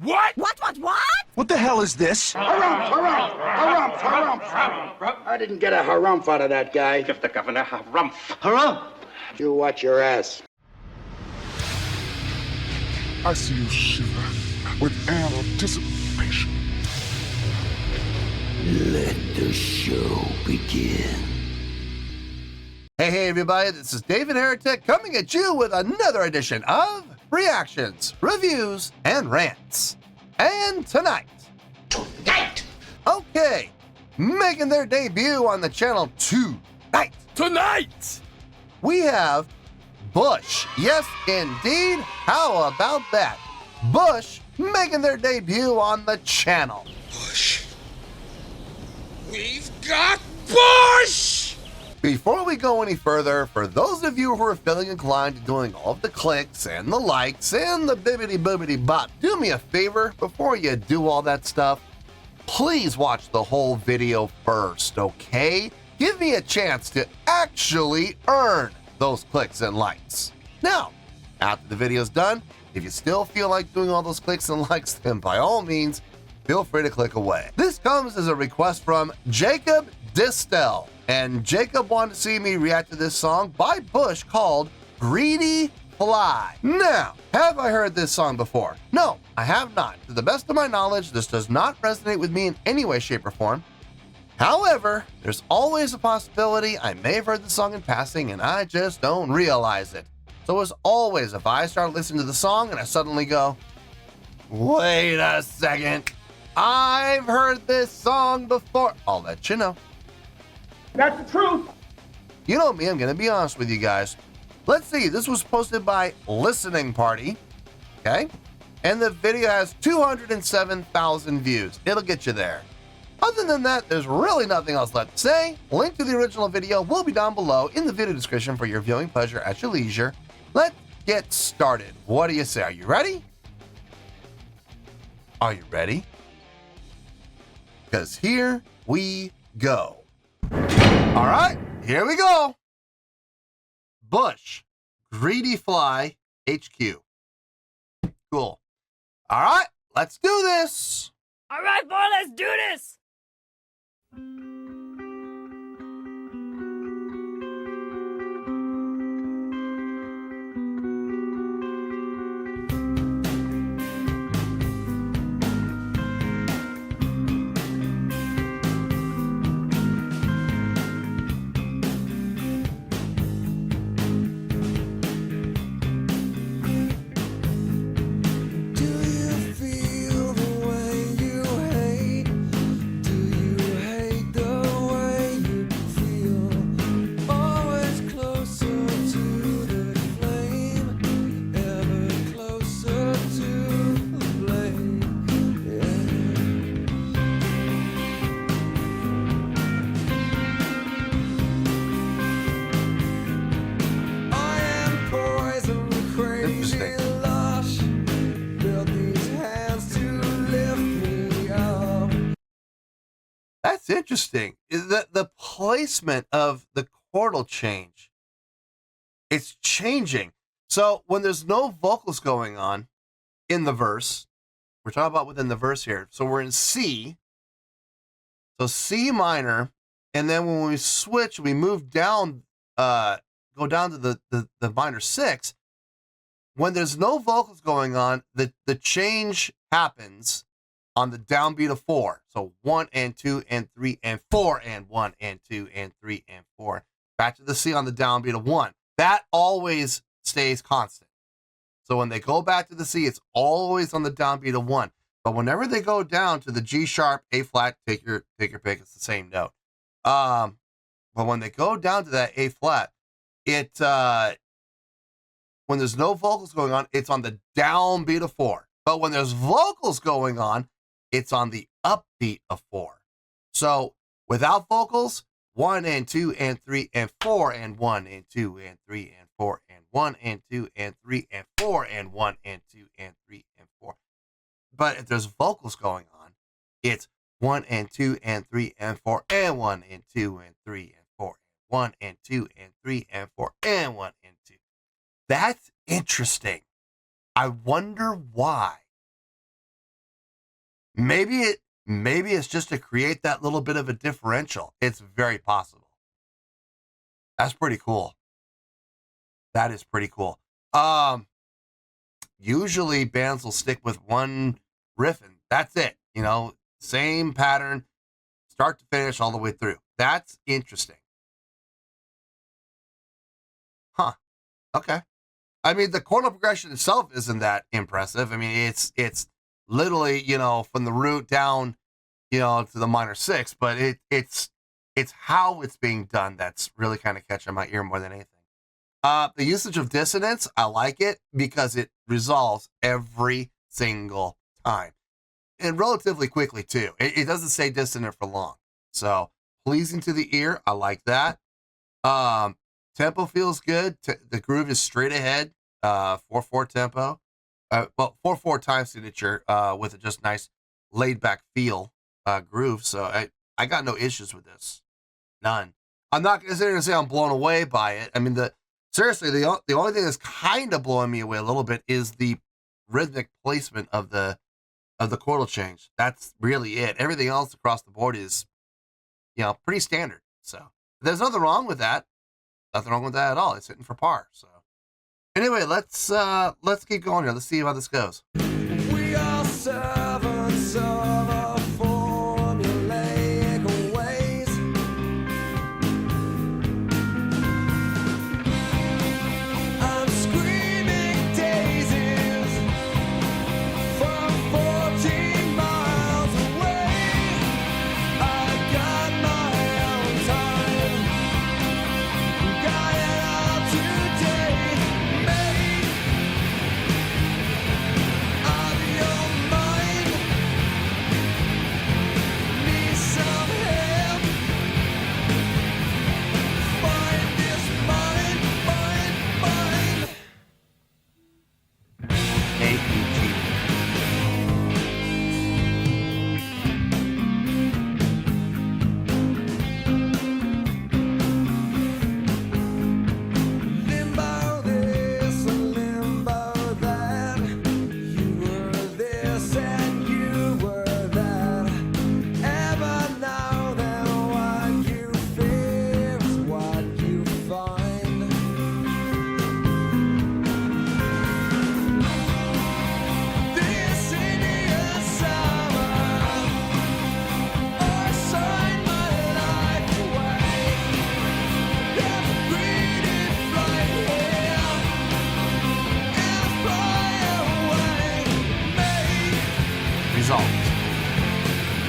What? What? What the hell is this? Harumph. I didn't get a harumph out of that guy. Give the governor harumph. Harumph! You watch your ass. I see you shiver with anticipation. Let the show begin. Hey everybody, this is David Heretic coming at you with another edition of Reactions, Reviews, and Rants. And tonight, okay, making their debut on the channel tonight, we have Bush. Yes, indeed. How about that? Bush making their debut on the channel. Bush. We've got Bush! Before we go any further, for those of you who are feeling inclined to doing all of the clicks and the likes and the bibbity-boobity bop, do me a favor before you do all that stuff. Please watch the whole video first, okay? Give me a chance to actually earn those clicks and likes. Now, after the video's done, if you still feel like doing all those clicks and likes, then by all means, feel free to click away. This comes as a request from Jacob Distel, and Jacob wanted to see me react to this song by Bush called Greedy Fly. Now, have I heard this song before? No, I have not. To the best of my knowledge, this does not resonate with me in any way, shape, or form. However, there's always a possibility I may have heard the song in passing and I just don't realize it. So as always, if I start listening to the song and I suddenly go, wait a second, I've heard this song before, I'll let you know. That's the truth. You know me, I'm gonna be honest with you guys. Let's see, this was posted by Listening Party, okay? And the video has 207,000 views. It'll get you there. Other than that, there's really nothing else left to say. Link to the original video will be down below in the video description for your viewing pleasure at your leisure. Let's get started. What do you say? Are you ready? Are you ready? Because here we go. All right, here we go. Bush, Greedy Fly, HQ. Cool. All right, let's do this. All right, boy, let's do this. That's interesting. The placement of the chordal change, it's changing. So when there's no vocals going on in the verse, we're talking about within the verse here. So we're in C, so C minor, and then when we switch, we move down, go down to the minor 6. When there's no vocals going on, the change happens on the downbeat of 4. So 1 and 2 and 3 and 4 and 1 and 2 and 3 and 4. Back to the C on the downbeat of 1. That always stays constant. So when they go back to the C, it's always on the downbeat of 1. But whenever they go down to the G sharp, A flat, take your pick, it's the same note. But when they go down to that A flat, it when there's no vocals going on, it's on the downbeat of 4. But when there's vocals going on, it's on the upbeat of 4. So without vocals, 1 and 2 and 3 and 4 and 1 and 2 and 3 and 4 and 1 and 2 and 3 and 4 and 1 and 2 and 3 and 4. But if there's vocals going on, it's 1 and 2 and 3 and 4 and 1 and 2 and 3 and 4 and 1 and 2 and 3 and 4 and 1 and 2. That's interesting. I wonder why. Maybe it's just to create that little bit of a differential. It's very possible. That's pretty cool. That is pretty cool. Usually bands will stick with one riff and that's it. You know, same pattern, start to finish all the way through. That's interesting. Huh. Okay. I mean, the chordal progression itself isn't that impressive. I mean, it's literally, you know, from the root down, you know, to the minor six, but it's how it's being done that's really kind of catching my ear more than anything. The usage of dissonance, I like it because it resolves every single time. And relatively quickly, too. It doesn't stay dissonant for long. So, pleasing to the ear, I like that. Tempo feels good. The groove is straight ahead. 4/4 tempo. Well, 4/4 time signature with a just nice laid-back feel groove. So, I got no issues with this. None. I'm not going to say I'm blown away by it. I mean, seriously, the only thing that's kind of blowing me away a little bit is the rhythmic placement of the chordal change. That's really it. Everything else across the board is, you know, pretty standard. So there's nothing wrong with that. Nothing wrong with that at all. It's hitting for par. So anyway, let's keep going here. Let's see how this goes. We are servants of our formulaic ways. I'm screaming daisies from 14 miles away. I got my own time. Got it all today. Made of your mind. Need some help. Find this mind. APG. Limbo this and limbo that. You were this and you were that. Ever know that what you fear is what you find. This Indian summer, I sign my life away. There's a greedy flight here and fly away. Made Results.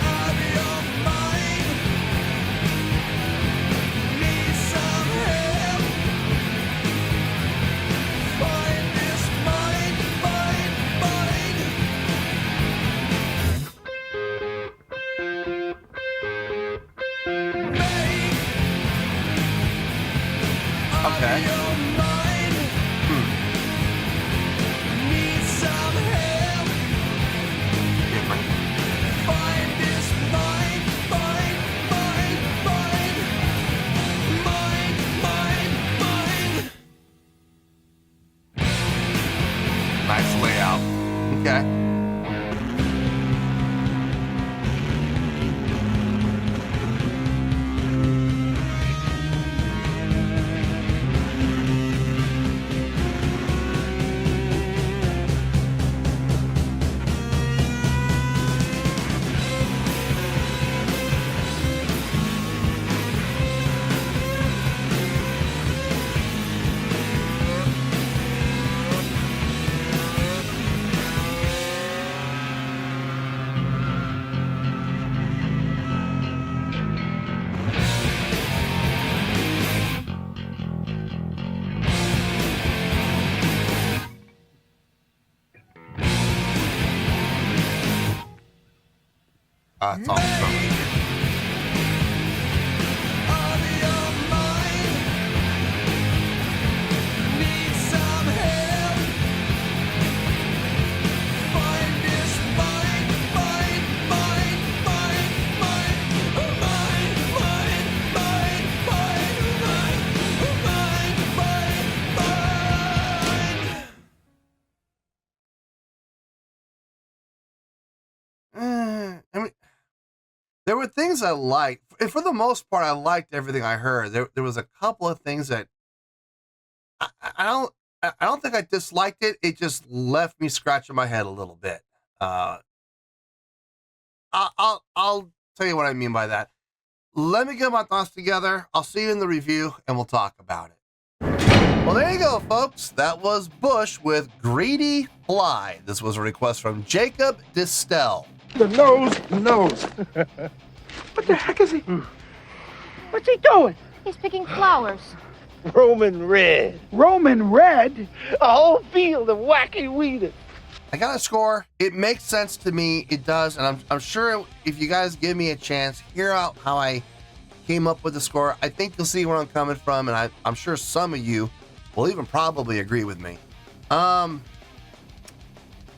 of your mind. Need some help. Find this mind. Made Okay. your mind. Need some help. Different. Find this mind. Nice layout. Okay. It's all from Of your mind. Need some help. Find this mind. I mean, there were things I liked. For the most part, I liked everything I heard. There was a couple of things that I don't think I disliked it. It just left me scratching my head a little bit. I'll tell you what I mean by that. Let me get my thoughts together. I'll see you in the review, and we'll talk about it. Well, there you go, folks. That was Bush with Greedy Fly. This was a request from Jacob Distel. The nose. What the heck is he? What's he doing? He's picking flowers. Roman red. Roman red? A whole field of wacky weeders. I got a score. It makes sense to me. It does. And I'm sure if you guys give me a chance, hear out how I came up with the score, I think you'll see where I'm coming from. And I'm sure some of you will even probably agree with me.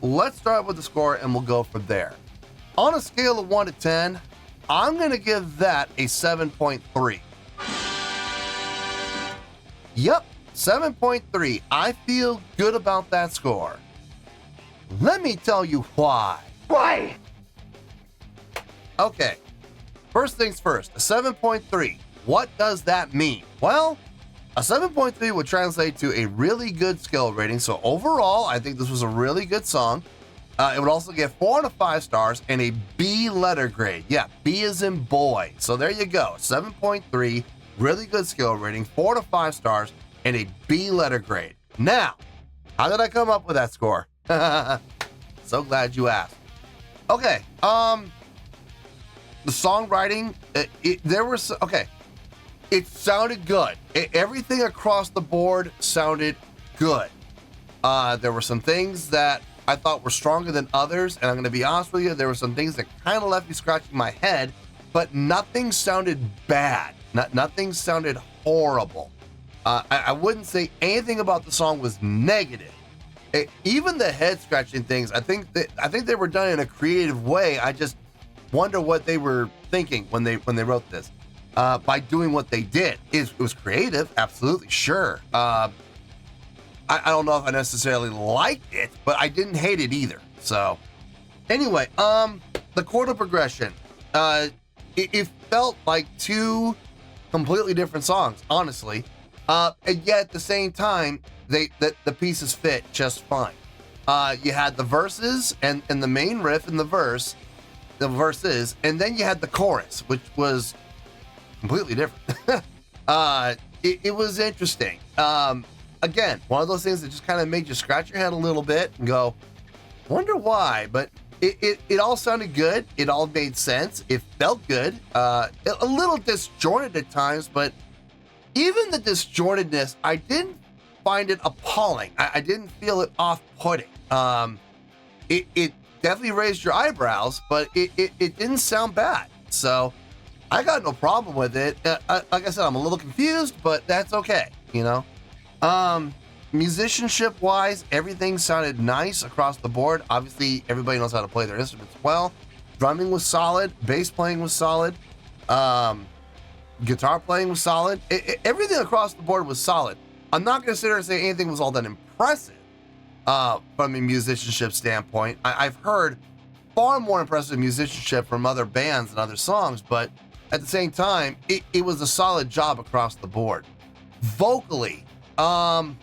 Let's start with the score and we'll go from there. On a scale of 1 to 10, I'm going to give that a 7.3. Yep, 7.3. I feel good about that score. Let me tell you why. Why? Okay, first things first, a 7.3. What does that mean? Well, a 7.3 would translate to a really good skill rating. So overall, I think this was a really good song. It would also get 4 out of 5 stars and a B letter grade. Yeah, B as in boy. So there you go, 7.3, really good skill rating, 4 to 5 stars, and a B letter grade. Now, how did I come up with that score? So glad you asked. Okay, the songwriting, it sounded good. Everything across the board sounded good. There were some things that I thought were stronger than others, and I'm going to be honest with you, there were some things that kind of left me scratching my head, but nothing sounded bad. Nothing sounded horrible. I wouldn't say anything about the song was negative. Even the head scratching things, I think they were done in a creative way. I just wonder what they were thinking when they wrote this. By doing what they did, it was creative, absolutely, sure. I don't know if I necessarily liked it, but I didn't hate it either. So, anyway, the chordal progression, it felt like two completely different songs, honestly. And yet at the same time, the pieces fit just fine. You had the verses and the main riff in the verses, and then you had the chorus, which was completely different. It was interesting. Again, one of those things that just kind of made you scratch your head a little bit and go, wonder why, but it all sounded good. It all made sense. It felt good. A little disjointed at times, but even the disjointedness, I didn't find it appalling. I didn't feel it off-putting. It definitely raised your eyebrows, but it didn't sound bad. So I got no problem with it. Like I said, I'm a little confused, but that's okay, you know? Musicianship wise, everything sounded nice across the board. Obviously, everybody knows how to play their instruments well. Drumming was solid, bass playing was solid, guitar playing was solid. Everything across the board was solid. I'm not going to sit here and say anything was all that impressive from a musicianship standpoint. I've heard far more impressive musicianship from other bands and other songs, but at the same time, it was a solid job across the board. Vocally, I'm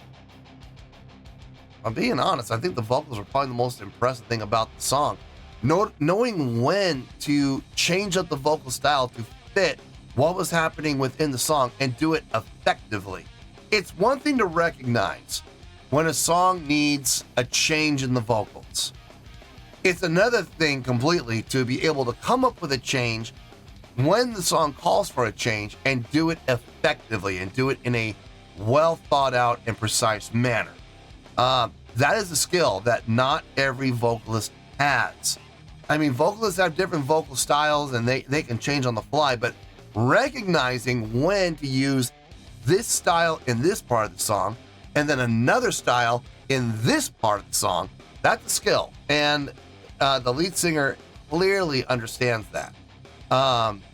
being honest, I think the vocals were probably the most impressive thing about the song. Knowing when to change up the vocal style to fit what was happening within the song and do it effectively. It's one thing to recognize when a song needs a change in the vocals. It's another thing completely to be able to come up with a change when the song calls for a change and do it effectively and do it in a well thought out and precise manner. That is a skill that not every vocalist has. I mean, vocalists have different vocal styles and they can change on the fly, but recognizing when to use this style in this part of the song and then another style in this part of the song, that's a skill. And the lead singer clearly understands that.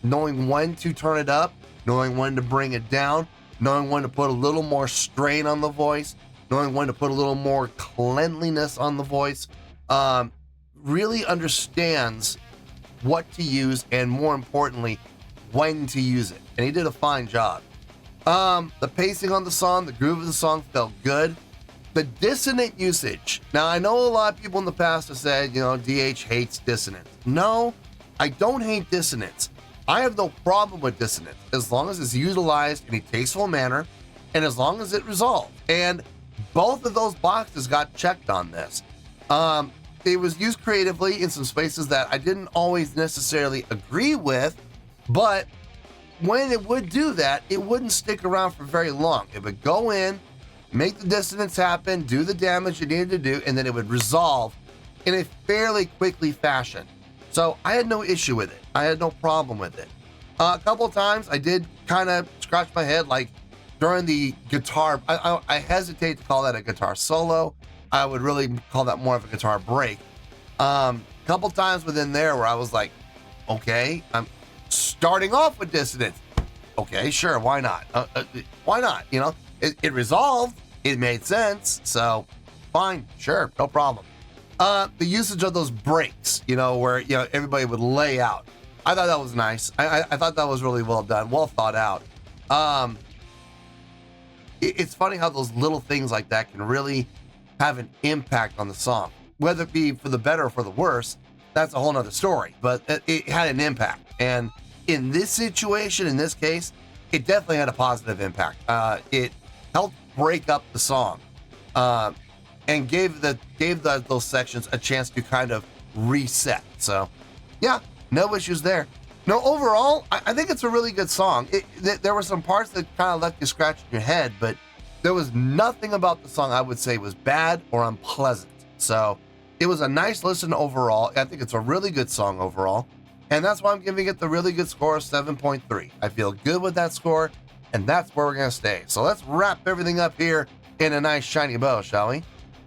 Knowing when to turn it up, knowing when to bring it down, knowing when to put a little more strain on the voice, knowing when to put a little more cleanliness on the voice, really understands what to use and, more importantly, when to use it. And he did a fine job. The pacing on the song, the groove of the song felt good. The dissonant usage. Now, I know a lot of people in the past have said, DH hates dissonance. No, I don't hate dissonance. I have no problem with dissonance as long as it's utilized in a tasteful manner and as long as it resolved. And both of those boxes got checked on this. It was used creatively in some spaces that I didn't always necessarily agree with, but when it would do that, it wouldn't stick around for very long. It would go in, make the dissonance happen, do the damage it needed to do, and then it would resolve in a fairly quickly fashion. So I had no issue with it. I had no problem with it. A couple of times I did kind of scratch my head, like during the guitar. I hesitate to call that a guitar solo. I would really call that more of a guitar break. Couple times within there where I was like, okay, I'm starting off with dissonance. Okay, sure, why not? Why not? It resolved. It made sense. So fine, sure, no problem. The usage of those breaks, where everybody would lay out. I thought that was nice. I thought that was really well done, well thought out. It's funny how those little things like that can really have an impact on the song, whether it be for the better or for the worse. That's a whole nother story, but it had an impact. And in this situation, in this case, it definitely had a positive impact. It helped break up the song, and gave those sections a chance to kind of reset. So, yeah, no issues there. No, overall, I think it's a really good song. There were some parts that kind of left you scratching your head, but there was nothing about the song I would say was bad or unpleasant. So it was a nice listen overall. I think it's a really good song overall. And that's why I'm giving it the really good score of 7.3. I feel good with that score, and that's where we're going to stay. So let's wrap everything up here in a nice shiny bow, shall we?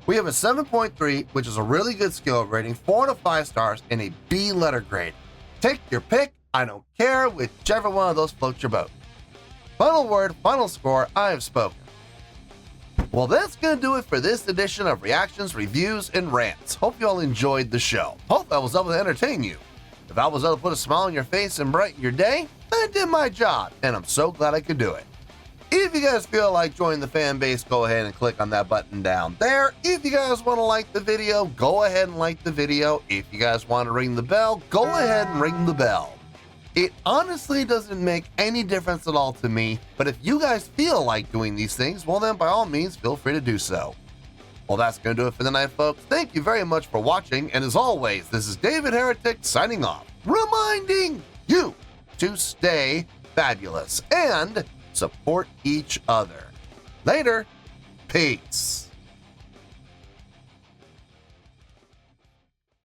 We have a 7.3, which is a really good skill rating, 4 out of 5 stars, and a B letter grade. Take your pick. I don't care, whichever one of those floats your boat. Final word, final score, I have spoken. Well, that's going to do it for this edition of Reactions, Reviews, and Rants. Hope you all enjoyed the show. Hope I was able to entertain you. If I was able to put a smile on your face and brighten your day, I did my job, and I'm so glad I could do it. If you guys feel like joining the fan base, go ahead and click on that button down there. If you guys want to like the video, go ahead and like the video. If you guys want to ring the bell, go ahead and ring the bell. It honestly doesn't make any difference at all to me, but if you guys feel like doing these things, well then by all means, feel free to do so. Well, that's going to do it for the night, folks. Thank you very much for watching, and as always, this is David Heretic signing off, reminding you to stay fabulous and support each other. Later. Peace.